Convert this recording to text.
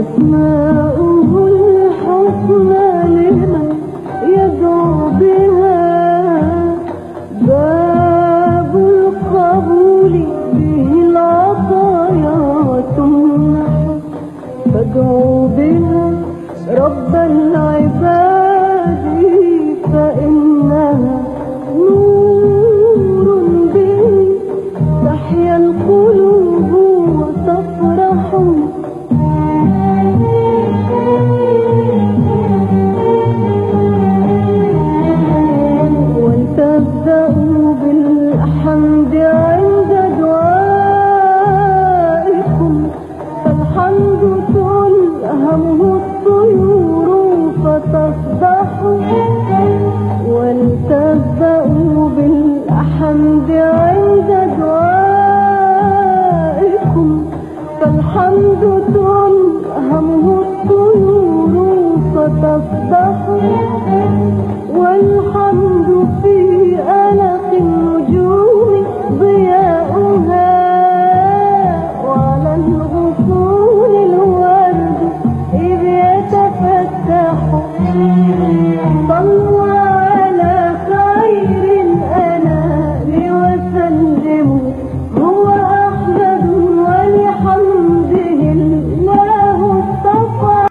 أسماؤه الحسنى لمن يدعو بها، باب القبول به العطايا تمنح، فادعوا بها رب العباد فإنها نور به تحيا القلوب وتفرح. ولتبدأوا بالحمد عند دعائكم، فالحمد تلهمه الطيور فتصبح. ولتبدأوا بالحمد عند دعائكم، فالحمد تلهمه الطيور فتصبح.